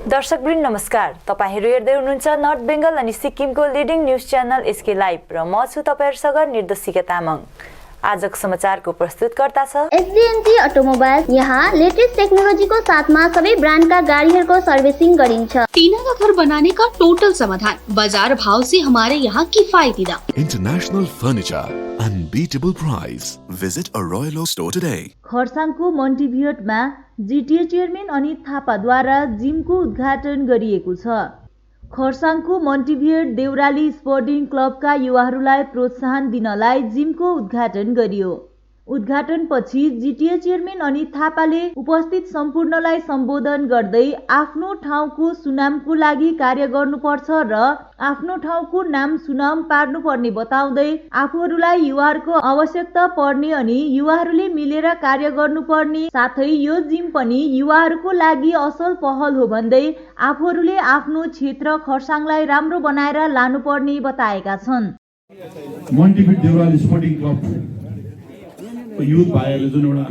दर्शकवृन्द नमस्कार। तपाईहरु हेर्दै हुनुहुन्छ नर्थ बेंगल अनि सिक्किमको leading news channel SK live र म छु तपाईहरुसँग निर्देशिका तामाङ। आजको समाचारको प्रस्तुतकर्ता छ एसडीएनजी अटोमोबाइल्स। यहाँ लेटेस्ट टेक्नोलोजीको साथमा सबै ब्रान्डका गाडीहरूको सर्भिसिङ गरिन्छ। टीना का घर बनाने का टोटल समाधान, बाजार भाव से हमारे यहाँ किफायती दाम। International Furniture, unbeatable price. Visit a Royal Oak store today. खरसाङको मन्टिभियटमा जिटिए चेयरम्यान अनित थापाद्वारा जिमको उद्घाटन गरिएको छ। खरसाङको मन्टिभियट देउराली स्पोर्टिङ क्लबका युवाहरूलाई प्रोत्साहन दिनलाई जिमको उद्घाटन गरियो। उद्घाटनपछि जिटिए चेयरम्यान अनित थापाले उपस्थित सम्पूर्णलाई सम्बोधन गर्दै आफ्नो ठाउँको सुनामको लागि कार्य गर्नुपर्छ र आफ्नो ठाउँको नाम सुनाम पार्नुपर्ने बताउँदै आफूहरूलाई युवाहरूको आवश्यकता पर्ने अनि युवाहरूले मिलेर कार्य गर्नुपर्ने, साथै यो जिम पनि युवाहरूको लागि असल पहल हो भन्दै आफूहरूले आफ्नो क्षेत्र खरसाङलाई राम्रो बनाएर लानुपर्ने बताएका छन्। मन्टिभियट देउराली स्पोर्टिङ क्लब युथ भाइहरूले जुन एउटा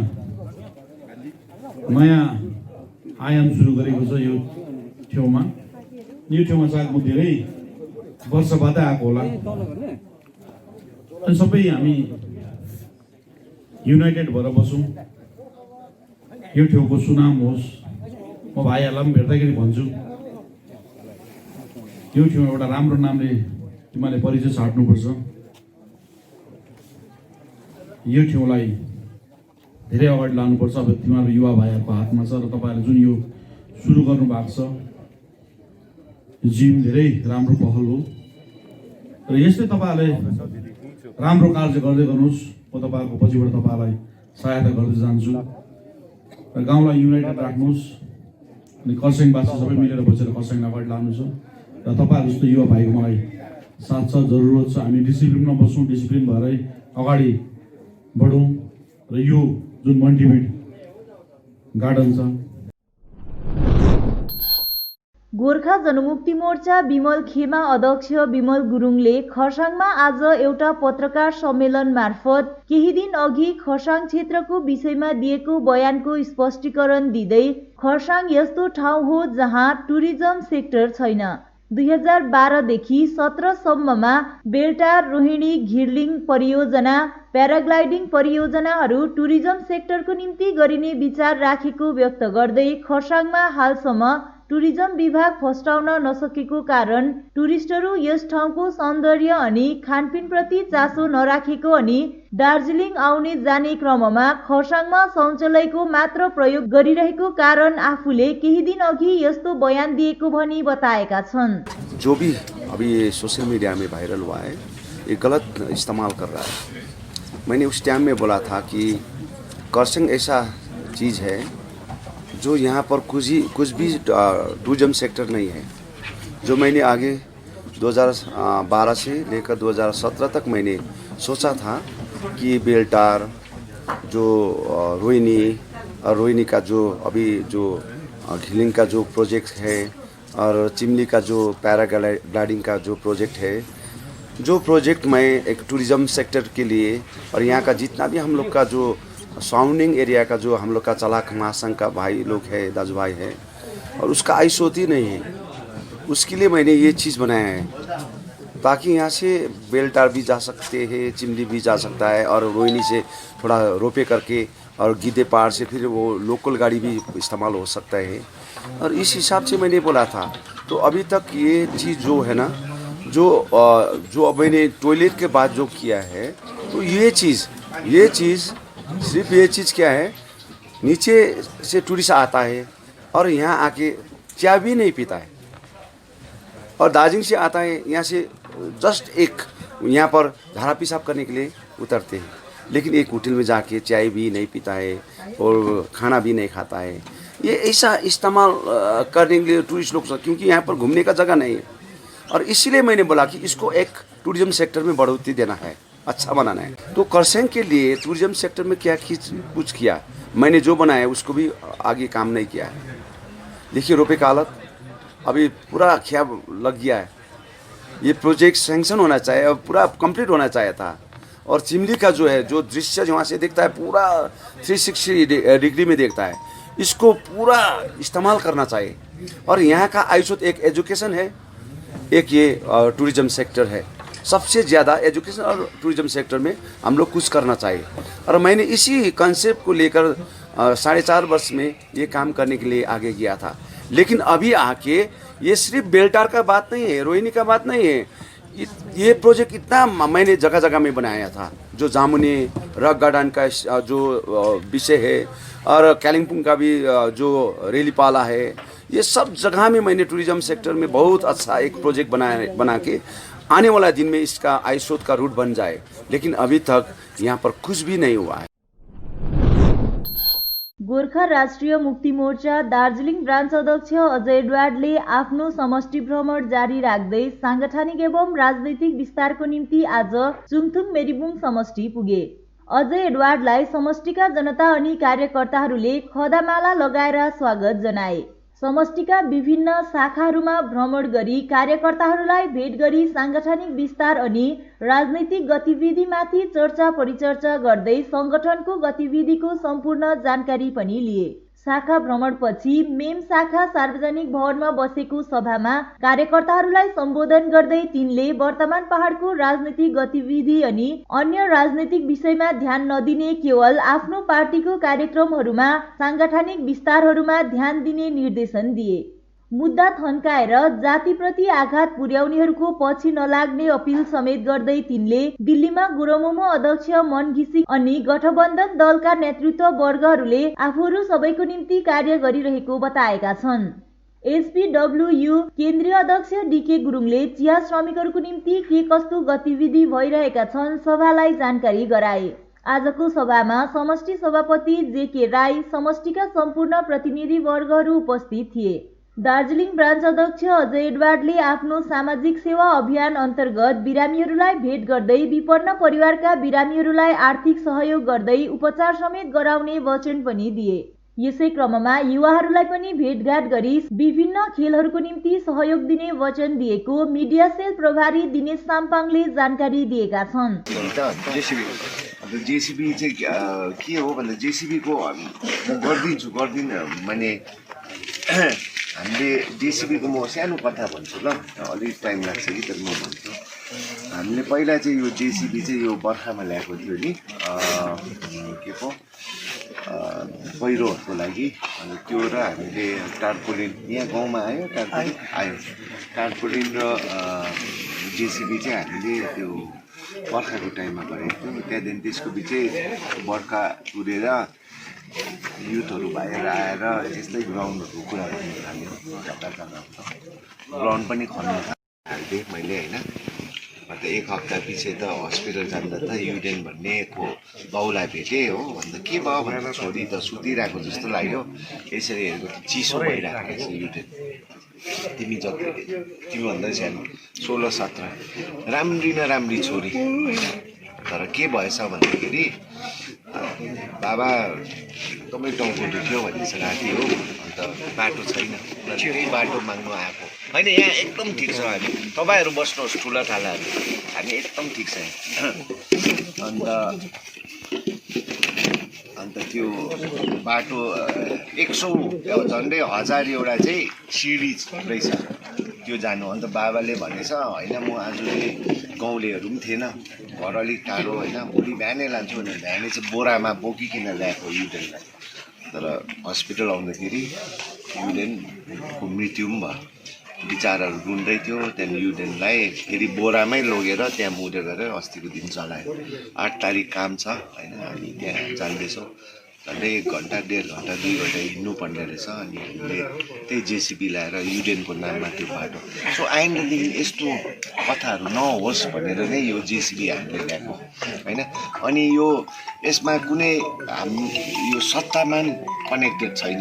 नयाँ आयाम सुरु गरेको छ यो ठाउँमा सायद म धेरै वर्ष बादै आएको होला अनि सबै हामी युनाइटेड भएर बसौँ, यो ठाउँको सुनाम होस्। म भाइहरूलाई पनि भेट्दाखेरि भन्छु यो ठाउँ एउटा राम्रो नामले तिमीले परिचय साट्नुपर्छ। यो ठाउँलाई धेरै अगाडि लानुपर्छ। अब तिमीहरू युवा भाइहरूको हातमा छ र तपाईँहरूले जुन यो सुरु गर्नु भएको छ जिम धेरै राम्रो पहल हो र यस्तै तपाईँहरूले राम्रो कार्य गर्दै गर्नुहोस्। म तपाईँहरूको पछिबाट तपाईँलाई सहायता गर्दै जान्छु र गाउँलाई युनाइटेड राख्नुहोस् अनि खरसाङवासी सबै मिलेर बसेर खरसाङलाई अगाडि लानु छ र तपाईँहरू जस्तो युवा भाइको मलाई साथ छ, जरुरत छ। हामी डिसिप्लिनमा बसौँ, डिसिप्लिन भएरै अगाडि बढौँ र यो जुन मन्टिभियट गार्डन छ। गोर्खा जनमुक्ति मोर्चा विमल खेमा अध्यक्ष विमल गुरुङले खरसाङमा आज एउटा पत्रकार सम्मेलन मार्फत केही दिन अघि खरसाङ क्षेत्रको विषयमा दिएको बयानको स्पष्टीकरण दिँदै खरसाङ यस्तो ठाउँ हो जहाँ टुरिज्म सेक्टर छैन। 2012 देखि 17 सम्ममा बेलटार, रोहिणी, घिर्लिङ परियोजना, प्याराग्लाइडिङ परियोजनाहरू टुरिज्म सेक्टरको निम्ति गरिने विचार राखेको व्यक्त गर्दै खरसाङमा हालसम्म टुरिज्म विभाग फस्टाउन नसकेको कारण टुरिस्टहरू यस ठाउँको सौन्दर्य अनि खानपिनप्रति चासो नराखेको अनि दार्जिलिङ आउने जाने क्रममा खरसाङमा शौचालयको मात्र प्रयोग गरिरहेको कारण आफूले केही दिन अघि यस्तो बयान दिएको भनी बताएका छन्। जो भी अभी सोशल मीडिया में वायरल हुआ है ये गलत इस्तेमाल कर रहा है। मैंने उस टाइम में बोला था कि खरसाङ ऐसा चीज़ है जो यहाँ पर कुछ भी टूरिज्म सेक्टर नहीं है। जो मैंने आगे 2012 से लेकर 2017 तक मैंने सोचा था कि बेलटार, जो रोहिणी का जो अभी जो घिलिंग का जो प्रोजेक्ट है और चिमली का जो पैराग्लाइडिंग का जो प्रोजेक्ट है, जो प्रोजेक्ट मैं एक टूरिज्म सेक्टर के लिए और यहाँ का जितना भी हम लोग का जो सराउंडिंग एरिया का जो हम लोग का चलाक महासंघ का भाई लोग है, दाजू भाई है और उसका आइस होती नहीं है, उसके लिए मैंने ये चीज़ बनाया है ताकि यहाँ से बेलटार भी जा सकते हैं, चिमली भी जा सकता है और रोहिणी से थोड़ा रोपे करके और गिद्धे पहाड़ से फिर वो लोकल गाड़ी भी इस्तेमाल हो सकता है। और इस हिसाब से मैंने बोला था। तो अभी तक ये चीज़ जो है ना जो मैंने टॉयलेट के बाद जो किया है, तो ये चीज़ सिर्फ ये चीज़ क्या है, नीचे से टूरिस्ट आता है और यहाँ आके चाय भी नहीं पीता है और दार्जिलिंग से आता है, यहाँ से जस्ट एक यहाँ पर झाड़ा पेशाब करने के लिए उतरते हैं, लेकिन एक होटल में जाके चाय भी नहीं पीता है और खाना भी नहीं खाता है। ये ऐसा इस्तेमाल करने के लिए टूरिस्ट लोग, क्योंकि यहाँ पर घूमने का जगह नहीं है और इसीलिए मैंने बोला कि इसको एक टूरिज्म सेक्टर में बढ़ोतरी देना है, अच्छा बनाना है। तो खरसाङ के लिए टूरिज्म सेक्टर में क्या कुछ किया, मैंने जो बनाया उसको भी आगे काम नहीं किया है। देखिए रोपे का हालत अभी पूरा क्या लग गया है। ये प्रोजेक्ट सैंक्शन होना चाहिए और पूरा कंप्लीट होना चाहिए था। और चिमली का जो है, जो दृश्य वहाँ से देखता है पूरा 360 डिग्री में देखता है, इसको पूरा इस्तेमाल करना चाहिए। और यहाँ का आयुष्य एक एजुकेशन है, एक ये टूरिज्म सेक्टर है। सबसे ज़्यादा एजुकेशन और टूरिज्म सेक्टर में हम लोग कुछ करना चाहिए। और मैंने इसी कंसेप्ट को लेकर 4.5 वर्ष में ये काम करने के लिए आगे गया था। लेकिन अभी आके ये सिर्फ बेलटार का बात नहीं है, रोहिणी का बात नहीं है। ये प्रोजेक्ट इतना मैंने जगह जगह में बनाया था, जो जामुने रक गार्डन का जो विषय है और कालिम्पोंग का भी जो रेलीपाला है, ये सब जगह में मैंने टूरिज्म सेक्टर में बहुत अच्छा एक प्रोजेक्ट बना के आने वाला दिन में इसका आय स्रोत का रूट बन जाए। लेकिन अभी तक यहाँ पर कुछ भी नहीं हुआ है। गोर्खा राष्ट्रिय मुक्ति मोर्चा दार्जिलिङ ब्रान्च अध्यक्ष अजय एडवर्डले आफ्नो समष्टि भ्रमण जारी राख्दै सांगठनिक एवं राजनैतिक विस्तारको निम्ति आज चुङथुङ मेरिबुङ समष्टि पुगे। अजय एडवर्डलाई समष्टिका जनता अनि कार्यकर्ताहरूले खदामाला लगाएर स्वागत जनाए। समष्टिका विभिन्न शाखाहरूमा भ्रमण गरी कार्यकर्ताहरूलाई भेट गरी सांगठनिक विस्तार अनि राजनैतिक गतिविधिमाथि चर्चा परिचर्चा गर्दै संगठनको गतिविधिको सम्पूर्ण जानकारी पनि लिए। शाखा भ्रमणपछि मेम शाखा सार्वजनिक भवनमा बसेको सभामा कार्यकर्ताहरूलाई सम्बोधन गर्दै तिनले वर्तमान पहाडको राजनैतिक गतिविधि अनि अन्य राजनैतिक विषयमा ध्यान नदिने, केवल आफ्नो पार्टीको कार्यक्रमहरूमा सांगठनिक विस्तारहरूमा ध्यान दिने निर्देशन दिए। मुद्दा थन्काएर जातिप्रति आघात पुर्याउनेहरूको पछि नलाग्ने अपिल समेत गर्दै तिनले दिल्लीमा गुरुमोमो अध्यक्ष मन घिसिङ अनि गठबन्धन दलका नेतृत्व वर्गहरूले आफूहरू सबैको निम्ति कार्य गरिरहेको बताएका छन्। एसपीडब्ल्यूयू केन्द्रीय अध्यक्ष डीके गुरुङले चिया श्रमिकहरूको निम्ति के कस्तो गतिविधि भइरहेका छन् सभालाई जानकारी गराए। आजको सभामा समष्टि सभापति जेके राई, समष्टिका सम्पूर्ण प्रतिनिधि वर्गहरू उपस्थित थिए। दार्जिलिङ ब्रान्च अध्यक्ष अजय एडवर्डले आफ्नो सामाजिक सेवा अभियान अन्तर्गत बिरामीहरूलाई भेट गर्दै विपन्न परिवारका बिरामीहरूलाई आर्थिक सहयोग गर्दै उपचार समेत गराउने वचन पनि दिए। यसै क्रममा युवाहरूलाई पनि भेटघाट गरी विभिन्न खेलहरूको निम्ति सहयोग दिने वचन दिएको मिडिया सेल प्रभारी दिनेश साम्पाङले जानकारी दिएका छन्। जेसीबी चाहिँ के हो भन्दा जेसीबीको गर्दिन माने हामीले जेसीबीको म सानो कथा भन्छु ल, अलिक टाइम लाग्छ कि, तर म भन्छु। हामीले पहिला चाहिँ यो जेसीबी चाहिँ यो बर्खामा ल्याएको थियो नि, के पो पहिरोहरूको लागि। अनि त्यो र हामीले टार्पोलिन यहाँ गाउँमा आयो, टार्पोलिन र जेसीबी चाहिँ हामीले त्यो बर्खाको टाइममा गरेको थियो। त्यहाँदेखि त्यसको बिचै बर्खा तुरेर युथहरू बाहिर आएर त्यस्तै ग्राउन्डहरूको कुरा गर्नु थाल्यो। ग्राउन्ड पनि खन्नु थालेँ मैले होइन। अन्त एक हप्ता पछि त हस्पिटल जाँदा त युडेन भन्ने को बाउलाई भेटेँ हो। अन्त के भयो भनेर छोरी त सुतिरहेको जस्तो लाग्यो, यसरी हेरेको चिसो भइरहेको रहेछ युडेन। तिमीभन्दा सानो 16-17 राम्री न राम्री छोरी, तर के भएछ भन्दाखेरि बाबा एकदमै टाउको दुख्यो भनेपछि राति हो। अन्त बाटो छैन, त्यही बाटो माग्नु आएको होइन। यहाँ एकदम ठिक छ, हामी तपाईँहरू बस्नुहोस् ठुला ठालाहरू, हामी एकदम ठिक छ यहाँ। अन्त त्यो बाटो 100 झन्डै 1000 एउटा चाहिँ सिडी रहेछ त्यो जानु। अन्त बाबाले भनेछ होइन म आज गाउँलेहरू पनि थिएन, घर अलिक टाढो होइन, भोलि बिहानै लान्छु भनेर बिहानै चाहिँ बोरामा बोकिकन ल्याएको युडेनलाई। तर हस्पिटल आउँदाखेरि युडेनको मृत्यु पनि भयो। विचाराहरू रुन्दै थियो। त्यहाँदेखि युडेनलाई फेरि बोरामै लगेर त्यहाँ मुदेर गरेर अस्तिको दिन चलायो। 8 तारिक काम छ होइन, हामी त्यहाँ जाँदैछौँ। झन्डै 1 घन्टा 1.5 घन्टा 2 घन्टा हिँड्नुपर्ने रहेछ। अनि हामीले त्यही जेसीबी ल्याएर युडेनको नाममा त्यो बाटो। सो आइन्दादेखि यस्तो कथाहरू नहोस् भनेर नै यो जेसीबी हामीले ल्याएको होइन। अनि यो यसमा कुनै यो सत्तामा कनेक्टेड छैन।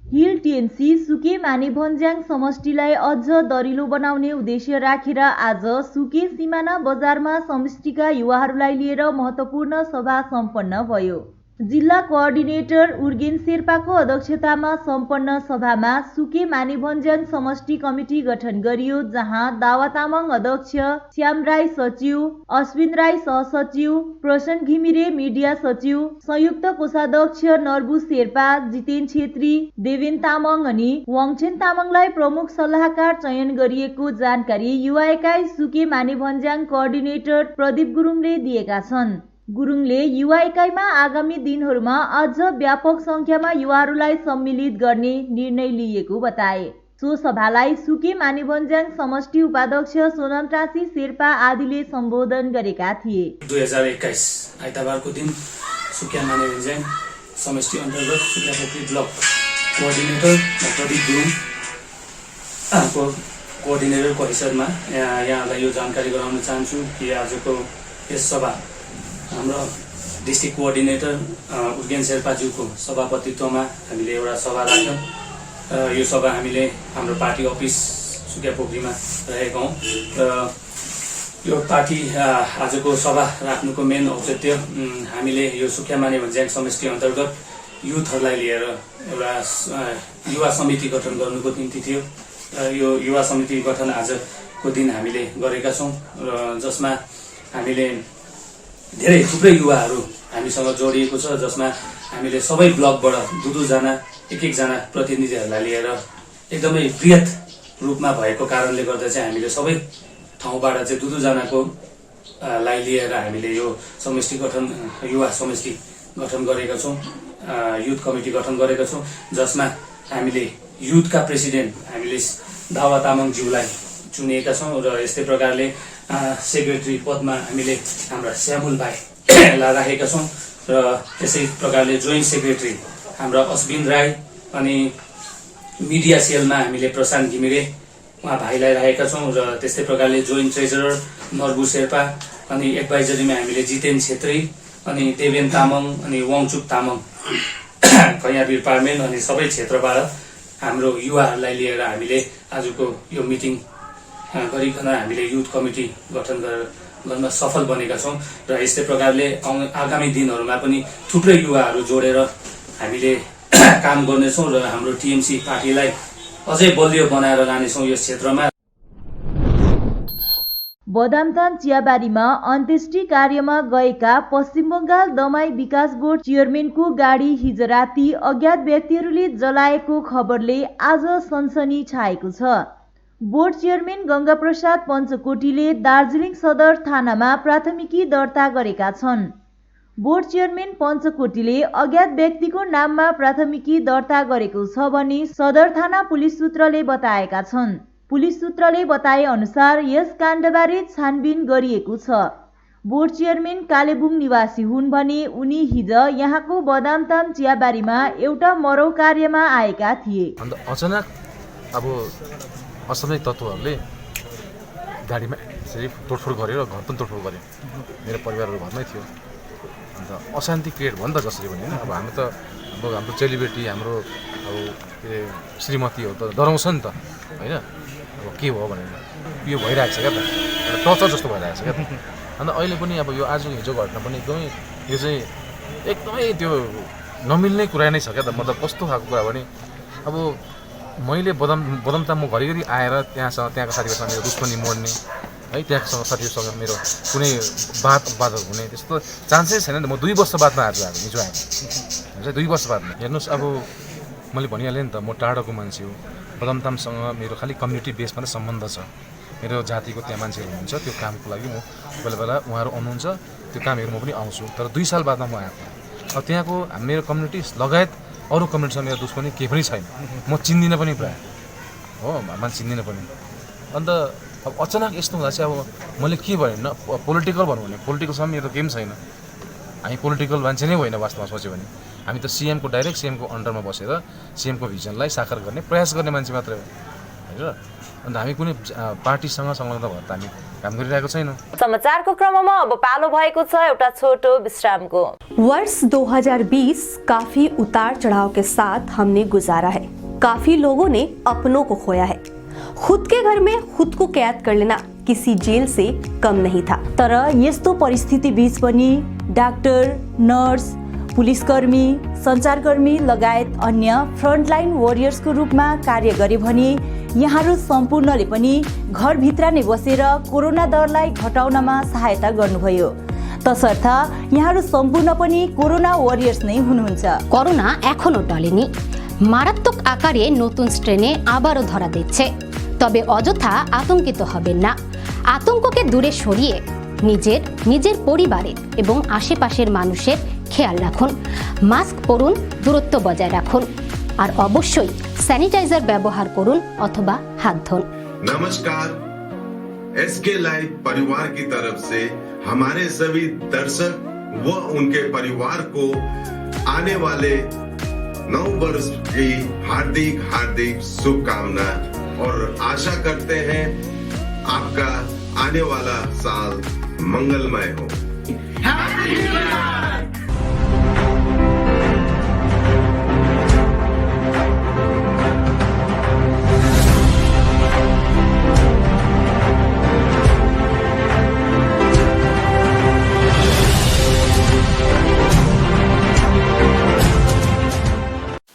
हिल टिएनसी सुके मानेभन्ज्याङ समष्टिलाई अझ दरिलो बनाउने उद्देश्य राखेर आज सुके सिमाना बजारमा समष्टिका युवाहरूलाई लिएर महत्त्वपूर्ण सभा सम्पन्न भयो। जिल्ला कोअर्डिनेटर उर्गेन शेर्पाको अध्यक्षतामा सम्पन्न सभामा सुके मानेभन्ज्याङ समष्टि कमिटी गठन गरियो, जहाँ दावा तामाङ अध्यक्ष, श्याम राई सचिव, अश्विन राई सहसचिव, प्रसन घिमिरे मिडिया सचिव, संयुक्त कोषाध्यक्ष नर्बु शेर्पा, जितेन छेत्री, देवेन तामाङ अनि वाङछेन तामाङलाई प्रमुख सल्लाहकार चयन गरिएको जानकारी युवा एकाइ सुके मानेभन्ज्याङ कोअर्डिनेटर प्रदीप गुरुङले दिएका छन्। गुरुङले युवा एकाइमा आगामी दिनहरूमा अझ व्यापक संख्यामा युवाहरूलाई सम्मिलित गर्ने निर्णय लिएको बताए। सो सभालाई सुके मानेभन्ज्याङ समष्टि उपाध्यक्ष सोनम टाँसी शेर्पा आदिले सम्बोधन गरेका थिए। 2021 आइतबारको दिन सुकिया मानेभन्ज्याङ समष्टि अन्तर्गत सुकिया पोखरी ब्लक कोअर्डिनेटर प्रदीप गुरुङको कोअर्डिनेटरको हैसियतमा यहाँलाई यो जानकारी गराउन चाहन्छु कि आजको यस सभा हाम्रो डिस्ट्रिक्ट कोअर्डिनेटर उर्गेन शेर्पाज्यूको सभापतित्वमा हामीले एउटा सभा राख्यौँ। यो सभा हामीले हाम्रो पार्टी अफिस सुकिया पोखरीमा रहेका हौँ र यो पार्टी आजको सभा राख्नुको मेन औचित्य हामीले यो सुकिया मानेभन्ज्याङ समष्टि अन्तर्गत युथहरूलाई लिएर एउटा युवा समिति गठन गर्नुको निम्ति थियो। यो युवा समिति गठन आजको दिन हामीले गरेका छौँ र जसमा हामीले धेरै थुप्रै युवाहरू हामीसँग जोडिएको छ, जसमा हामीले सबै ब्लकबाट दुईजना एक-एकजना प्रतिनिधिहरूलाई लिएर एकदमै बृहत रूपमा भएको कारणले गर्दा चाहिँ हामीले सबै ठाउँबाट चाहिँ दुईजनाको लाई लिएर हामीले यो समष्टि गठन युवा समष्टि गठन गरेका छौँ, युथ कमिटी गठन गरेका छौँ, जसमा हामीले युथका प्रेसिडेन्ट हामीले दावा तामाङज्यूलाई चुनिएका छौँ र यस्तै प्रकारले सेक्रेटरी पदमा हामीले हाम्रा श्यामुल भाइलाई राखेका छौँ र त्यसै प्रकारले जोइन्ट सेक्रेटरी हाम्रा अश्विन राई अनि मिडिया सेलमा हामीले प्रशान्त घिमिरे उहाँ भाइलाई राखेका छौँ र त्यस्तै प्रकारले जोइन्ट ट्रेजरर नर्बु शेर्पा अनि एडभाइजरीमा हामीले जितेन छेत्री अनि देवेन तामाङ अनि वाङचुक तामाङ कैयावीर पार्मेन अनि सबै क्षेत्रबाट हाम्रो युवाहरूलाई लिएर हामीले आजको यो मिटिङ गरिकन हामीले युथ कमिटी गठन गर्न सफल बनेका छौँ र यस्तै प्रकारले आगामी दिनहरूमा पनि थुप्रै युवाहरू जोडेर हामीले काम गर्नेछौँ र हाम्रो टिएमसी पार्टीलाई अझै बलियो बनाएर लानेछौँ यस क्षेत्रमा। बदामथान चियाबारीमा अन्त्येष्टि कार्यमा गएका पश्चिम बंगाल दमाई विकास बोर्ड चेयरम्यानको गाडी हिज राति अज्ञात व्यक्तिहरूले जलाएको खबरले आज सनसनी छाएको छ। बोर्ड चेयरम्यान गंगाप्रसाद पञ्चकोटीले दार्जिलिङ सदर थानामा प्राथमिकी दर्ता गरेका छन्। बोर्ड चेयरम्यान पञ्चकोटीले अज्ञात व्यक्तिको नाममा प्राथमिकी दर्ता गरेको छ भनी सदर थाना पुलिस सूत्रले बताएका छन्। पुलिस सूत्रले बताए अनुसार यस काण्डबारे छानबिन गरिएको छ। बोर्ड चेयरम्यान कालेबुङ निवासी हुन् भने उनी हिज यहाँको बदामताम चियाबारीमा एउटा मरौ कार्यमा आएका थिए। अचानक अब असमै तत्त्वहरूले गाडीमा यसरी तोडफोड गर्यो र घर पनि तोडफोड गर्यो। मेरो परिवारहरू घरमै थियो। अन्त अशान्ति क्रिएट भयो नि त जसरी पनि अब हामी त अब हाम्रो चेलीबेटी हाम्रो अब के अरे श्रीमतीहरू त डराउँछ नि त होइन। अब के भयो भनेर यो भइरहेको छ क्या त, एउटा टर्चर जस्तो भइरहेको छ क्या त। अन्त अहिले पनि अब यो आज हिजो घटना पनि एकदमै यो चाहिँ एकदमै त्यो नमिल्ने कुरा नै छ क्या त। मतलब कस्तो खालको कुरा भने अब मैले बदामताम म घरिघरि आएर त्यहाँको साथीहरूसँग मेरो दुश्मनी मोड्ने है, त्यहाँको साथीहरूसँग मेरो कुनै बात हुने त्यस्तो चान्सै छैन नि त। म 2 वर्ष बादमा हिजो आएको हुन्छ 2 वर्ष बादमा। हेर्नुहोस् अब मैले भनिहालेँ नि त, म टाढोको मान्छे हो। बदामतामसँग मेरो खालि कम्युनिटी बेसमा नै सम्बन्ध छ। मेरो जातिको त्यहाँ मान्छेहरू हुनुहुन्छ, त्यो कामको लागि म बेला बेला उहाँहरू आउनुहुन्छ, त्यो कामहरू म पनि आउँछु। तर 2 साल बादमा म आएको। अब त्यहाँको मेरो कम्युनिटी लगायत अरू कम्युनिटीसँग मेरो दुश्मनी केही पनि छैन। म चिन्दिनँ पनि प्रायः हो, मान्छे चिन्दिनँ पनि। अन्त अब अचानक यस्तो हुँदा चाहिँ अब मैले के भने न पोलिटिकल भनौँ भने पोलिटिकलसँग मेरो केही पनि छैन। हामी पोलिटिकल मान्छे नै होइन वास्तवमा सोच्यो भने। हामी त सिएमको डाइरेक्ट सिएमको अन्डरमा बसेर सिएमको भिजनलाई साकार गर्ने प्रयास गर्ने मान्छे मात्रै हो होइन। अन्त हामी कुनै पार्टीसँग संलग्न भएर त हामी काम गरिरहेको छैनौँ। समाचारको क्रममा अब पालो भएको छ एउटा छोटो विश्रामको। वर्ष 2020 काफी उतार चढ़ाव के साथ हमने गुजारा है। काफी लोगों ने अपनों को खोया है। खुद के घर में खुद को कैद कर लेना किसी जेल से कम नहीं था। तर यस्तो परिस्थिति बीच पनि डाक्टर, नर्स, पुलिसकर्मी, सञ्चारकर्मी लगायत अन्य फ्रन्टलाइन वरियर्सको रूपमा कार्य गरे भने यहाँहरू सम्पूर्णले पनि घरभित्र नै बसेर कोरोना दरलाई घटाउनमा सहायता गर्नुभयो। तसर्थ यहाँहरू सम्पूर्ण पनि कोरोना वरियर्स नै हुनुहुन्छ। করোনা এখনো টলেনি। মারাত্মক আকারে নতুন স্ট্রেনে আবারও ধরা দিচ্ছে। তবে অযথা আতঙ্কিত হবেন না। আতঙ্ককে দূরে সরিয়ে নিজের পরিবারের এবং আশেপাশের মানুষের খেয়াল রাখুন। মাস্ক পরুন, দূরত্ব বজায় রাখুন আর অবশ্যই স্যানিটাইজার ব্যবহার করুন অথবা হাত ধুন। नमस्कार, एसके लाइव परिवार की तरफ से हमारे सभी दर्शक व उनके परिवार को आने वाले नव वर्ष की हार्दिक हार्दिक शुभकामना और आशा करते हैं आपका आने वाला साल मंगलमय हो।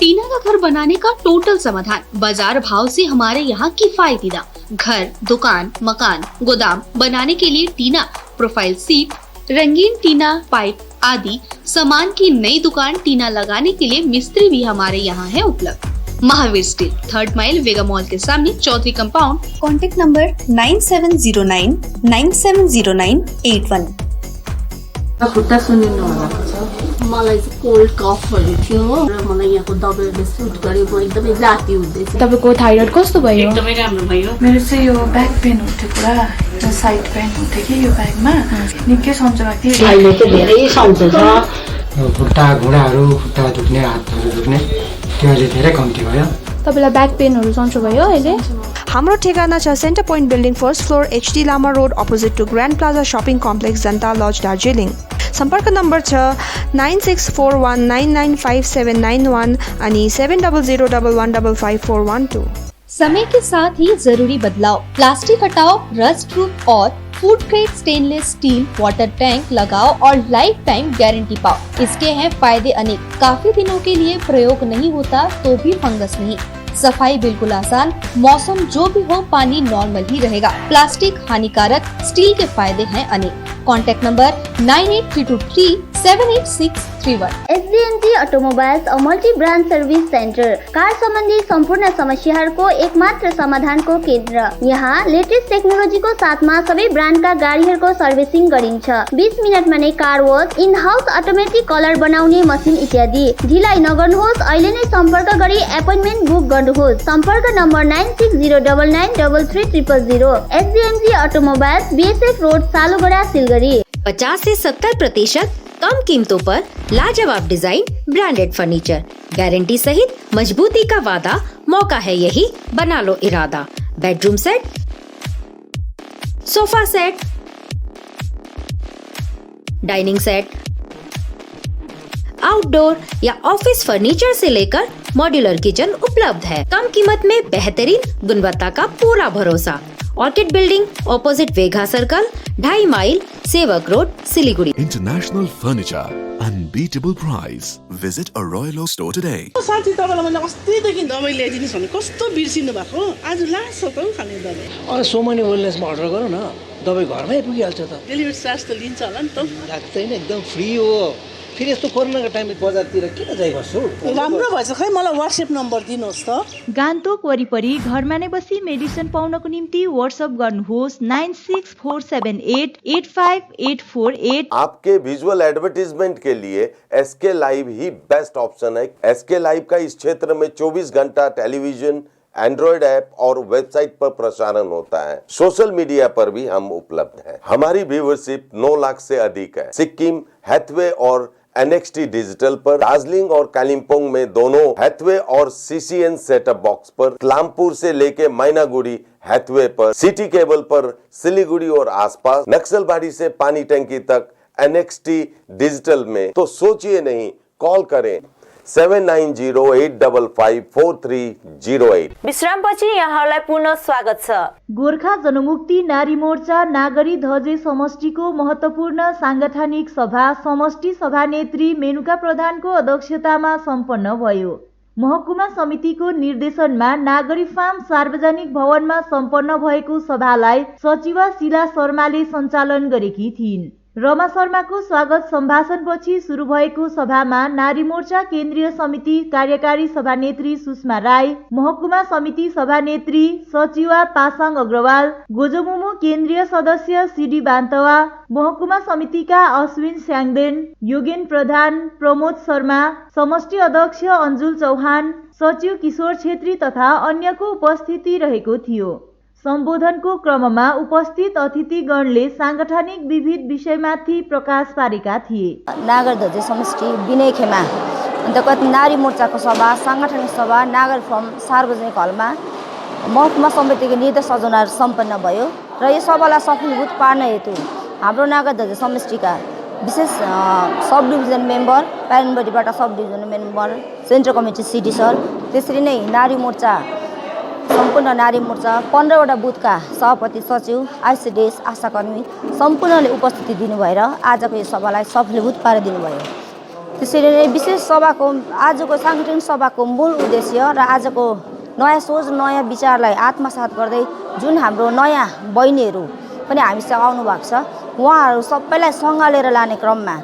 टीना का घर बनाने का टोटल समाधान बाजार भाव से हमारे यहाँ किफायती दाम। घर, दुकान, मकान, गोदाम बनाने के लिए टीना, प्रोफाइल सीट, रंगीन टीना, पाइप आदि सामान की नई दुकान टीना लगाने के लिए मिस्त्री भी हमारे यहाँ है उपलब्ध। महावीर स्टील, 3rd माइल वेगा मॉल के सामने, चौधरी कंपाउंड। Contact number 9709970981। खुट्टा सुनिनु भएको छ। मलाई चाहिँ कोल्ड कफहरू थियो र मलाई यहाँको दबाईले सुट गरे। म एकदमै जाती हुँदैछ। तपाईको थाइरोइड कस्तो भयो? एकदमै राम्रो भयो। मेरो चाहिँ यो ब्याक पेन हुन्थ्यो पुरा, यो साइड पेन हुन्थ्यो कि यो ब्याकमा निकै सन्चो भएको थियो। अहिले चाहिँ धेरै सन्चो छ। खुट्टा घुँडाहरू, खुट्टा दुख्ने, हातहरू दुख्ने त्यो अहिले धेरै कम्ती भयो। तपाईलाई ब्याक पेनहरू सन्चो भयो अहिले? हाम्रो ठेगाना छ centre point building 1st floor HD Lama road opposite to grand plaza shopping complex Janata lodge Darjeeling. सम्पर्क नम्बर छ 9641995791 अनि 7001155412। समय के साथ ही जरूरी बदलाव। प्लास्टिक हटाओ, रस्ट प्रूफ और food grade stainless still water tank लगाओ और लाइफ टाइम गारंटी पाओ। इसके हैं फायदे अनेक। काफी दिनों के लिए प्रयोग नहीं होता तो भी फंगस नहीं। सफाई बिल्कुल आसान। मौसम जो भी हो पानी नॉर्मल ही रहेगा। प्लास्टिक हानिकारक, स्टील के फायदे हैं अनेक। Contact number 9832378631। SDMG automobiles a multi brand service centre, car सम्बन्धी सम्पूर्ण समस्याहरूको एकमात्र समाधानको केन्द्र। यहाँ लेटेस्ट टेक्नोलोजीको साथमा सबै ब्रान्डका गाडीहरूको सर्भिसिङ गरिन्छ। 20 मिनटमा नै car wash, in house automatic colour बनाउने मसिन इत्यादि। ढिलाइ नगर्नुहोस्, अहिले नै सम्पर्क गरी एपोइन्टमेन्ट बुक गर्नुहोस्। सम्पर्क number 9609993300। SDMG automobiles, BSF road, Salugara, Siliguri. 50 से 70% कम कीमतों पर लाजवाब डिजाइन, ब्रांडेड फर्नीचर, गारंटी सहित मजबूती का वादा। मौका है यही, बना लो इरादा। Bedroom set, sofa set, dining set, outdoor या ऑफिस फर्नीचर से लेकर मॉड्यूलर किचन उपलब्ध है। कम कीमत में बेहतरीन गुणवत्ता का पूरा भरोसा। ऑर्किड बिल्डिंग ऑपोजिट वेगा सर्कल, 2.5 माइल, सेवक road, Siliguri. International Furniture, unbeatable price. Visit a Royal Oak store today. साथी तपाईलाई मैले अस्तिदेखि दबाई ल्याइदिनुस् भने कस्तो बिर्सिनु भएको? आज लास्ट छ त खाने दबाई। अरे सोमनी वेलनेसमा अर्डर गर न, दबाई घरमै पुगिहाल्छ त। डेलिभरी चार्ज त लिन्छ होला नि त? लाग्दैन, एकदम फ्री हो। फेरि यस्तो कोरोनाको टाइममा बजारतिर किन जाइ बस्छु? राम्रो भएछ, खै मलाई WhatsApp नम्बर दिनुहोस् त। गान्तोक वरिपरि घरमा नै बसी मेडिसिन पाउनको निम्ति WhatsApp गर्नुहोस् 9647885848। आपके विजुअल एडवर्टीजमेंट के लिए SK लाइव ही बेस्ट ऑप्शन है। SK लाइव का इस क्षेत्र में 24 घंटा टेलीविजन, एंड्रॉइड ऐप और वेबसाइट पर प्रसारण होता है। सोशल मीडिया पर भी हम उपलब्ध हैं। हमारी व्यूवरशिप 9 लाख से अधिक है। सिक्किम, हैथवे और NXT डिजिटल पर, दार्जिलिंग और कालिम्पोंग में दोनों हैथवे और CCN सेटअप बॉक्स पर, लामपुर से लेके मैनागुड़ी हैथवे पर, सिटी केबल पर, सिलीगुड़ी और आसपास, नक्सलबाड़ी से पानी टंकी तक NXT डिजिटल में। तो सोचिए नहीं, कॉल करें 7908554308। विश्रामपछि यहाँहरूलाई पुनः स्वागत छ। गोर्खा जनमुक्ति नारी मोर्चा नागरी धजे समष्टिको महत्त्वपूर्ण सांगठनिक सभा समष्टि सभानेत्री मेनुका प्रधानको अध्यक्षतामा सम्पन्न भयो। महकुमा समितिको निर्देशनमा नागरी फार्म सार्वजनिक भवनमा सम्पन्न भएको सभालाई सचिव शीला शर्माले सञ्चालन गरेकी थिइन्। रमा शर्माको स्वागत सम्भाषणपछि सुरु भएको सभामा नारी मोर्चा केन्द्रीय समिति कार्यकारी सभानेत्री सुषमा राई, महकुमा समिति सभानेत्री सचिवा पासाङ अग्रवाल, गोजमुमो केन्द्रीय सदस्य सिडी बान्तवा, महकुमा समितिका अश्विन स्याङदेन, योगेन प्रधान, प्रमोद शर्मा, समष्टि अध्यक्ष अन्जुल चौहान, सचिव किशोर छेत्री तथा अन्यको उपस्थिति रहेको थियो। सम्बोधनको क्रममा उपस्थित अतिथिगणले सांगठनिक विविध विषयमाथि प्रकाश पारेका थिए। नागर धजे समष्टि विनय खेमा अन्तर्गत नारी मोर्चाको सभा सांगठनिक सभा नागर फर्म सार्वजनिक हलमा महकुमा समितिको निर्देश अनुसार सम्पन्न भयो र यो सभालाई सफलीभूत पार्न हेतु हाम्रो नागर धजे समष्टिका विशेष सब डिभिजन मेम्बर, प्यारेन्टबडीबाट sub division member, central committee CD sir, त्यसरी नै नारी मोर्चा सम्पूर्ण नारी मोर्चा 15वटा बुथका सभापति सचिव, आइसिडिएस, आशाकर्मी सम्पूर्णले उपस्थिति दिनुभएर आजको यो सभालाई सफलीभूत पारिदिनु भयो। त्यसरी नै विशेष सभाको आजको सांगठनिक सभाको मूल उद्देश्य र आजको नयाँ सोच नयाँ विचारलाई आत्मसात गर्दै जुन हाम्रो नयाँ बहिनीहरू पनि हामीसँग आउनु भएको छ उहाँहरू सबैलाई सँगालेर लाने क्रममा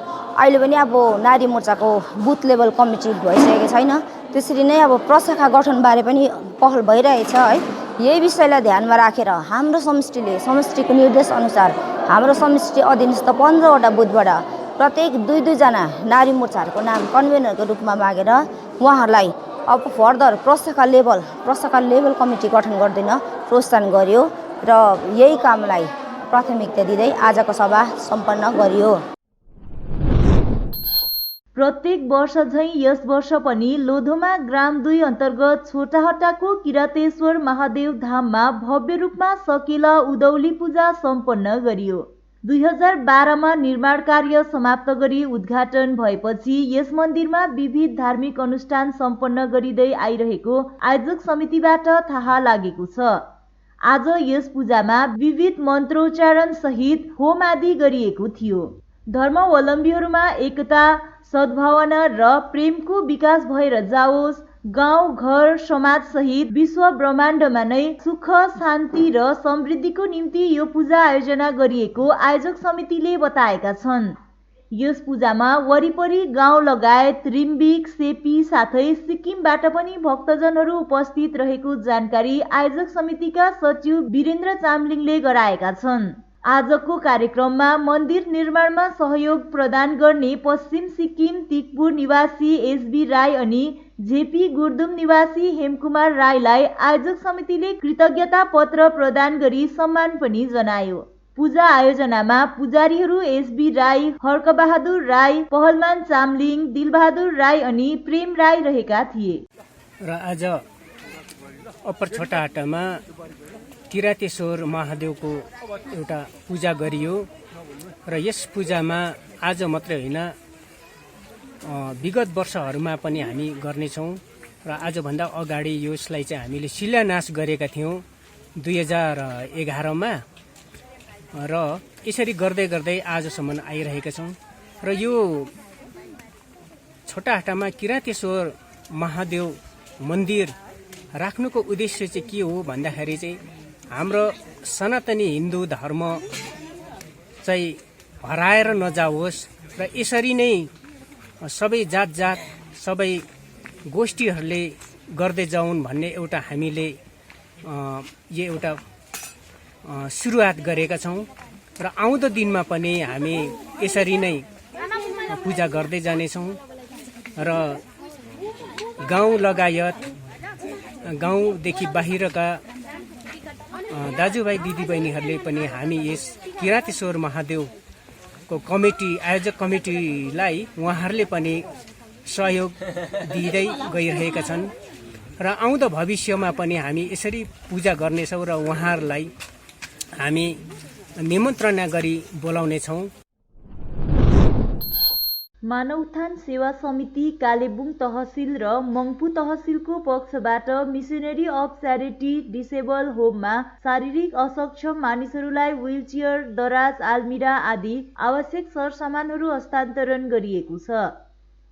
अहिले पनि अब नारी मोर्चाको बुथ लेभल कमिटी भइसकेको छैन। त्यसरी नै अब प्रशाखा गठनबारे पनि पहल भइरहेछ है। यही विषयलाई ध्यानमा राखेर हाम्रो समष्टिको निर्देश अनुसार हाम्रो समष्टि अधीनस्थ 15वटा बुथबाट प्रत्येक 2-2 जना नारी मोर्चाहरूको नाम कन्भेनरको रूपमा मागेर उहाँहरूलाई अब फर्दर प्रशाखा लेभल कमिटी गठन गर्दैन प्रोत्साहन गर्यो र यही कामलाई प्राथमिकता दिँदै आजको सभा सम्पन्न गरियो। प्रत्येक वर्ष झैं यस वर्ष पनि लोधोमा ग्राम 2 अन्तर्गत छोटाहट्टाको किरातेश्वर महादेव धाममा भव्य रूपमा सकेला उदौली पूजा सम्पन्न गरियो। 2012मा निर्माण कार्य समाप्त गरी उद्घाटन भएपछि यस मन्दिरमा विविध धार्मिक अनुष्ठान सम्पन्न गरिँदै आइरहेको आयोजक समितिबाट थाहा लागेको छ। आज यस पूजामा विविध मन्त्रोच्चारण सहित होम आदि गरिएको थियो। धर्मावलम्बीहरूमा एकता, सद्भावना र प्रेमको विकास भएर जाओस्, गाउँ घर समाज सहित विश्व ब्रह्माण्डमा नै सुख शान्ति र समृद्धिको निम्ति यो पूजा आयोजना गरिएको आयोजक समितिले बताएका छन्। यस पूजामा वरिपरि गाउँ लगायत रिम्बिक, सेपी साथै सिक्किमबाट पनि भक्तजनहरू उपस्थित रहेको जानकारी आयोजक समितिका सचिव वीरेन्द्र चामलिङले गराएका छन्। आजको कार्यक्रममा मन्दिर निर्माणमा सहयोग प्रदान गर्ने पश्चिम सिक्किम तिकपुर निवासी एसबी राई अनि जेपी गुर्दुम निवासी हेमकुमार राईलाई आयोजक समितिले कृतज्ञता पत्र प्रदान गरी सम्मान पनि जनायो। पूजा आयोजनामा पुजारीहरू एसबी राई, हर्कबहादुर राई, पहलमान चामलिङ, दिलबहादुर राई अनि प्रेम राई रहेका थिए। र आज अप्पर छोटाहाटामा किरातेश्वर महादेवको एउटा पूजा गरियो र यस पूजामा आज मात्रै होइन विगत वर्षहरूमा पनि हामी गर्नेछौँ र आजभन्दा अगाडि यसलाई चाहिँ हामीले शिलान्यास गरेका थियौँ 2011मा र यसरी गर्दै गर्दै आजसम्म आइरहेका छौँ। र यो छोटाहाटामा किरातेश्वर महादेव मन्दिर राख्नुको उद्देश्य चाहिँ के हो भन्दाखेरि चाहिँ हाम्रो सनातनी हिन्दू धर्म चाहिँ हराएर नजाओस् र यसरी नै सबै जात सबै गोष्ठीहरूले गर्दै जाउन् भन्ने एउटा हामीले यो एउटा सुरुवात गरेका छौँ र आउँदो दिनमा पनि हामी यसरी नै पूजा गर्दै जानेछौँ र गाउँ लगायत गाउँदेखि बाहिरका दाजुभाइ दिदीबहिनीहरूले पनि हामी यस किरातेश्वर महादेवको कमिटी आयोजक कमिटीलाई उहाँहरूले पनि सहयोग दिँदै गइरहेका छन् र आउँदो भविष्यमा पनि हामी यसरी पूजा गर्नेछौँ र उहाँहरूलाई हामी निमन्त्रणा गरी बोलाउनेछौँ। मानव उत्थान सेवा समिति कालेबुङ तहसिल र मङ्पु तहसिलको पक्षबाट मिसनरी अफ च्यारिटी डिसेबल होममा शारीरिक असक्षम मानिसहरूलाई व्हीलचेयर, दराज, आल्मिरा आदि आवश्यक सरसामानहरू हस्तान्तरण गरिएको छ।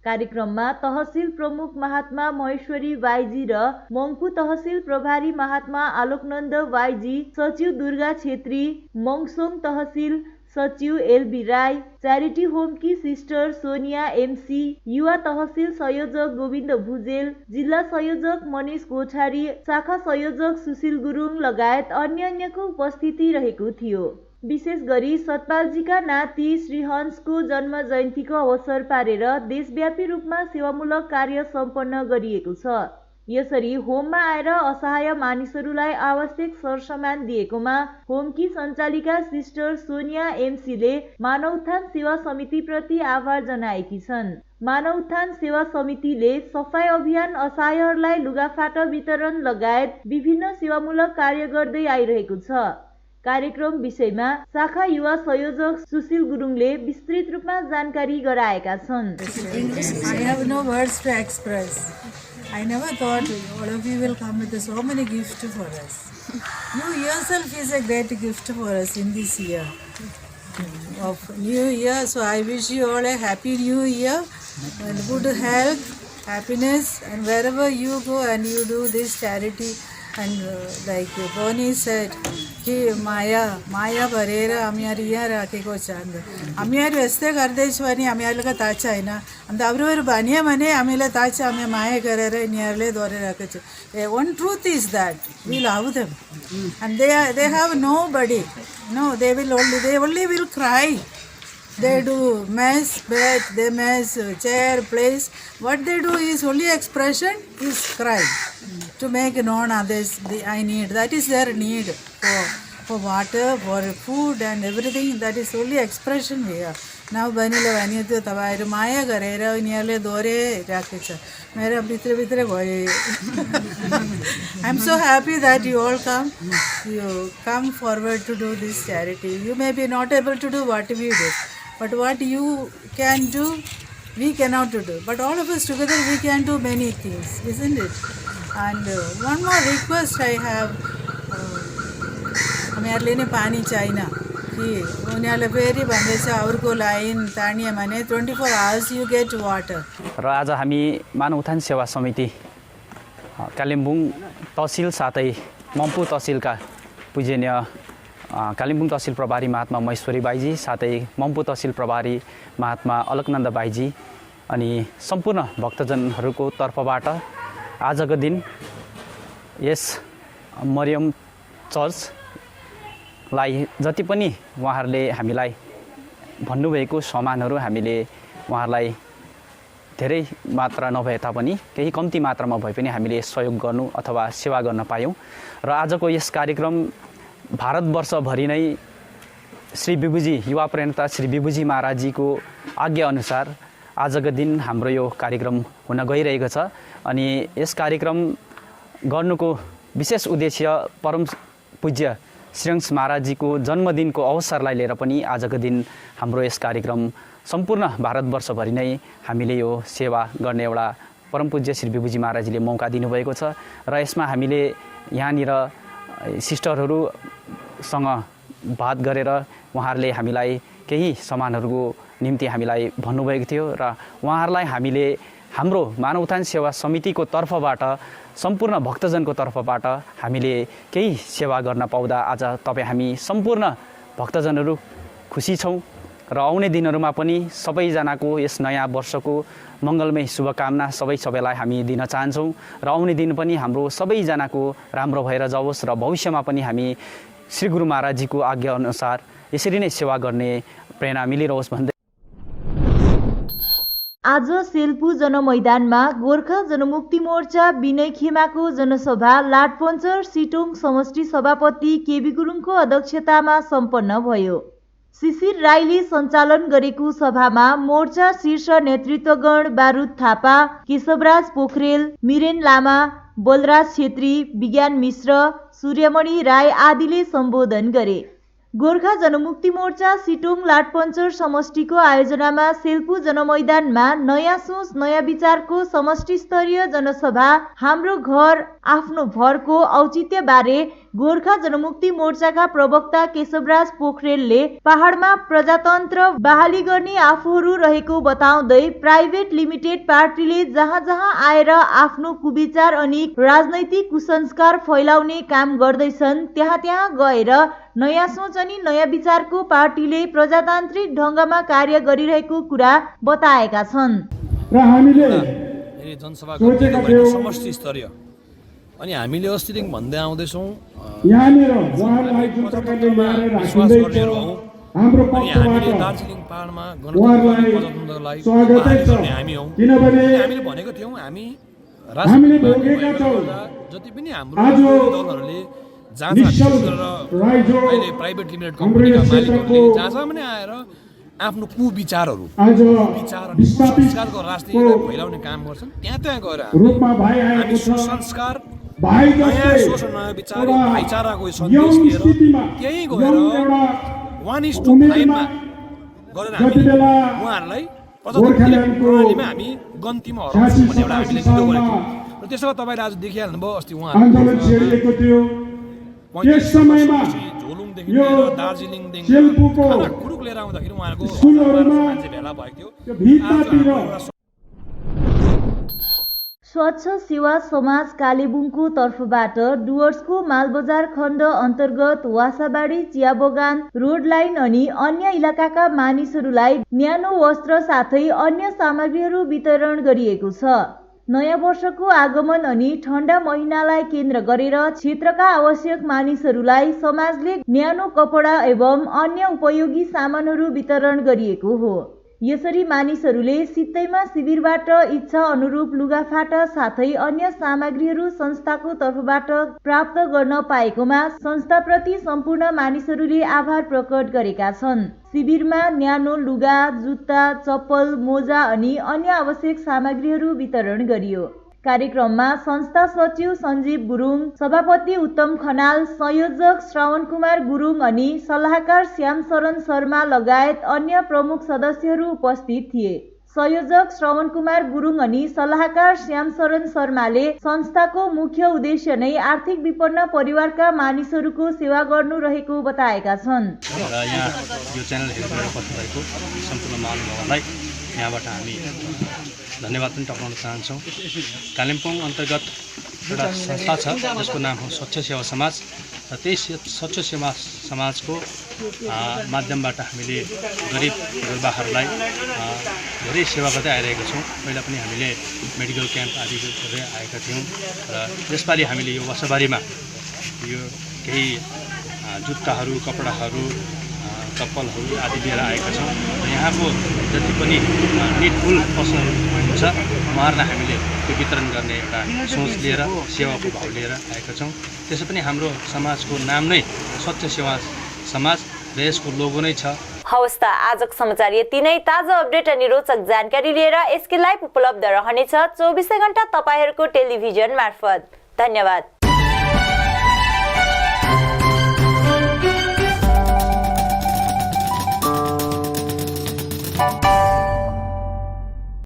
कार्यक्रममा तहसिल प्रमुख महात्मा महेश्वरी बाईजी र मङ्पु तहसिल प्रभारी महात्मा आलोकनन्द बाईजी, सचिव दुर्गा छेत्री, मङसोङ तहसिल सचिव एलबी राई, च्यारिटी होमकी सिस्टर सोनिया एमसी, युवा तहसिल संयोजक गोविन्द भुजेल, जिल्ला संयोजक मनिष कोठारी, शाखा संयोजक सुशील गुरुङ लगायत अन्यको उपस्थिति रहेको थियो। विशेष गरी सतपालजीका नाति श्री हंसको जन्म जयन्तीको अवसर पारेर देशव्यापी रूपमा सेवामूलक कार्य सम्पन्न गरिएको छ। यसरी होममा आएर असहाय मानिसहरूलाई आवश्यक सरसामान दिएकोमा होमकी सञ्चालिका सिस्टर सोनिया एमसीले मानव उत्थान सेवा समिति प्रति आभार जनाएकी छन्। मानव उत्थान सेवा समितिले सफाई अभियान, असहायहरूलाई लुगाफाटा वितरण लगायत विभिन्न सेवामूलक कार्य गर्दै आइरहेको छ। कार्यक्रम विषयमा शाखा युवा संयोजक सुशील गुरुङले विस्तृत रूपमा जानकारी गराएका छन्। I never thought all of you will come with so many gifts for us. You yourself is a great gift for us in this year of New Year. So I wish you all a happy New Year and good health, happiness, and wherever you go and you do this charity. And like Bonnie said, कि माया भरेर हामीहरू यहाँ राखेको छ। हामीहरू यस्तै गर्दैछौँ भने हामीहरूलाई थाहा छ होइन। अन्त अरूहरू भन्यो भने हामीलाई थाहा छ हामी माया गरेर यिनीहरूले दोहोऱ्याइरहेको छ। One truth is that we love them and they have nobody. No, they only will cry. They do mess bed, they mess chair, place. What they do is only expression is cry. To make known others, I need. That is their need for water, for food and everything. That is only expression here. Now बनीले भने त्यो तपाईहरु माया गरेर उनीहरुले दोरे राखेको छ। मेरो भित्र भयो। I'm so happy that you all come. You come forward to do this charity. You may be not able to do what we do, but what you can do, we cannot do. But all of us together, we can do many things, isn't it? And one more request I have. हामीहरुले नै पानी चाहिन कि उनीहरुले फेरि भन्दैछ अरूको line तानिए भने 24 hours you get water. र आज हामी मानव उत्थान सेवा समिति कालिम्पोङ तहसिल साथै मम्पु तहसिलका पूजनीय कालिम्पोङ तहसिल प्रभारी महात्मा महेश्वरी बाईजी साथै मम्पु तहसिल प्रभारी महात्मा अलकनन्द बाईजी अनि सम्पूर्ण भक्तजनहरूको तर्फबाट आजको दिन यस मरियम चर्चलाई जति पनि उहाँहरूले हामीलाई भन्नुभएको सामानहरू हामीले उहाँहरूलाई धेरै मात्रा नभए तापनि केही कम्ती मात्रामा भए पनि हामीले सहयोग गर्नु अथवा सेवा गर्न पायौँ र आजको यस कार्यक्रम भारतवर्षभरि नै श्री विभुजी युवा प्रेरणता श्री विभुजी महाराजजीको आज्ञा अनुसार आजको दिन हाम्रो यो कार्यक्रम हुन गइरहेको छ अनि यस कार्यक्रम गर्नुको विशेष उद्देश्य परम पूज्य श्रीहंस महाराजजीको जन्मदिनको अवसरलाई लिएर पनि आजको दिन हाम्रो यस कार्यक्रम सम्पूर्ण भारतवर्षभरि नै हामीले यो सेवा गर्ने एउटा परम पूज्य श्री विभुजी महाराजजीले मौका दिनुभएको छ र यसमा हामीले यहाँनिर सिस्टरहरूसँग बात गरेर उहाँहरूले हामीलाई केही सामानहरूको निम्ति हामीलाई भन्नुभएको थियो र उहाँहरूलाई हामीले हाम्रो मानव उत्थान सेवा समितिको तर्फबाट सम्पूर्ण भक्तजनको तर्फबाट हामीले केही सेवा गर्न पाउँदा आज तपाईँ हामी सम्पूर्ण भक्तजनहरू खुसी छौँ र आउने दिनहरूमा पनि सबैजनाको यस नयाँ वर्षको मङ्गलमय शुभकामना सबैलाई हामी दिन चाहन्छौँ र आउने दिन पनि हाम्रो सबैजनाको राम्रो भएर जाओस् र भविष्यमा पनि हामी श्री गुरु महाराजजीको आज्ञा अनुसार यसरी नै सेवा गर्ने प्रेरणा मिलिरहोस् भन्दै आज सेल्पु जनमैदानमा गोर्खा जनमुक्ति मोर्चा विनय खेमाको जनसभा लाटपन्चर सिटोङ समष्टि सभापति केबी गुरुङको अध्यक्षतामा सम्पन्न भयो। शिशिर राईले सञ्चालन गरेको सभामा मोर्चा शीर्ष नेतृत्वगण बारुद थापा, केशवराज पोखरेल, मिरेन लामा, बलराज छेत्री, विज्ञान मिश्र, सूर्यमणि राई आदिले सम्बोधन गरे। गोर्खा जनमुक्ति मोर्चा सिटोङ लाटपन्चर समष्टिको आयोजनामा सेल्पु जनमैदानमा नयाँ सोच नयाँ विचारको समष्टि स्तरीय जनसभा हाम्रो घर आफ्नो भरको औचित्यबारे गोर्खा जनमुक्ति मोर्चाका प्रवक्ता केशवराज पोखरेलले पहाडमा प्रजातन्त्र बहाली गर्ने आफूहरू रहेको बताउँदै प्राइभेट लिमिटेड पार्टीले जहाँ जहाँ आएर आफ्नो कुविचार अनि राजनैतिक कुसंस्कार फैलाउने काम गर्दैछन् त्यहाँ त्यहाँ गएर नयाँ सोच अनि नयाँ विचारको पार्टीले प्रजातान्त्रिक ढङ्गमा कार्य गरिरहेको कुरा बताएका छन्। र हामीले जनसभा समष्टि स्तरीय अनि हामीले अस्तिदेखि भन्दै आउँदैछौँ यहाँनिर उहाँलाई जुन प्रकारले ल्याएर राखिँदैछ हाम्रो पक्षबाट दार्जिलिङ पहाडमा गणतन्त्रलाई स्वागतै छ। किनभने हामीले भनेको थियौँ हामीले भोगेका छौँ जति पनि हाम्रो दलहरूले अहिले प्राइभेट लिमिटेड कम्पनीका मालिकहरूले जहाँ जहाँ पनि आएर आफ्नो कुविचारहरू संस्कारको राजनीति फैलाउने काम गर्छन् त्यहाँ त्यहाँ गएर हामी सुसंस्कार नयाँ सोच नयाँ विचार भाइचाराको सन्देश लिएर त्यहीँ गएर 1:5 गरेर हामी उहाँहरूलाई प्रजातन्त्र प्रणालीमा हामी गन्तीमा हराउँछौँ भन्ने एउटा हामीले निदो गरेको थियौँ र त्यसो भए तपाईँले आज देखिहाल्नुभयो अस्ति उहाँहरू त्यस समयमा झोलुङदेखि लिएर दार्जिलिङदेखि कुरुक लिएर आउँदाखेरि उहाँहरूको मान्छे भेला भएको थियो। स्वच्छ सेवा समाज कालेबुङको तर्फबाट डुवर्सको मालबजार खण्ड अन्तर्गत वासाबाडी चिया बगान रोड लाइन अनि अन्य इलाकाका मानिसहरूलाई न्यानो वस्त्र साथै अन्य सामग्रीहरू वितरण गरिएको छ। नयाँ वर्षको आगमन अनि ठण्डा महिनालाई केन्द्र गरेर क्षेत्रका आवश्यक मानिसहरूलाई समाजले न्यानो कपडा एवं अन्य उपयोगी सामानहरू वितरण गरिएको हो। यसरी मानिसहरूले सित्तैमा शिविरबाट इच्छा अनुरूप लुगाफाटा साथै अन्य सामग्रीहरू संस्थाको तर्फबाट प्राप्त गर्न पाएकोमा संस्थाप्रति सम्पूर्ण मानिसहरूले आभार प्रकट गरेका छन्। शिविरमा न्यानो लुगा, जुत्ता, चप्पल, मोजा अनि अन्य आवश्यक सामग्रीहरू वितरण गरियो। कार्यक्रममा संस्था सचिव सञ्जीव गुरुङ, सभापति उत्तम खनाल, संयोजक श्रवण कुमार गुरुङ अनि सल्लाहकार श्याम शरण शर्मा लगायत अन्य प्रमुख सदस्यहरू उपस्थित थिए। संयोजक श्रवण कुमार गुरुङ अनि सल्लाहकार श्याम शरण शर्माले संस्थाको मुख्य उद्देश्य नै आर्थिक विपन्न परिवारका मानिसहरूको सेवा गर्नु रहेको बताएका छन्। यहाँ यो च्यानल हेरेर बस्नुभएको सम्पूर्ण महानुभावहरूलाई यहाँबाट हामी धन्यवाद पनि टक्राउन चाहन्छौँ। कालिम्पोङ अन्तर्गत एउटा संस्था छ जसको नाम हो स्वच्छ सेवा समाज र त्यही स्वच्छ सेवा समाजको माध्यमबाट हामीले गरिब गुरुबाहरूलाई धेरै सेवा गर्दै आइरहेका छौँ। पहिला पनि हामीले मेडिकल क्याम्प आदि गर्दै आएका थियौँ र यसपालि हामीले यो वासाबारीमा यो केही जुत्ताहरू, कपडाहरू, चप्पलहरू आदि लिएर आएका छौँ र यहाँको जति पनि निडफुल पर्सनहरू हुन्छ उहाँहरूलाई हामीले त्यो वितरण गर्ने एउटा सोच लिएर सेवाको भाव लिएर आएका छौँ। त्यसै पनि हाम्रो समाजको नाम नै स्वच्छ सेवा समाज र यसको लोगो नै छ। हवस् त आजको समाचार यति नै। ताजा अपडेट अनि रोचक जानकारी लिएर एसके लाइभ उपलब्ध रहनेछ 24 घण्टा तपाईहरूको टेलिभिजन मार्फत। धन्यवाद।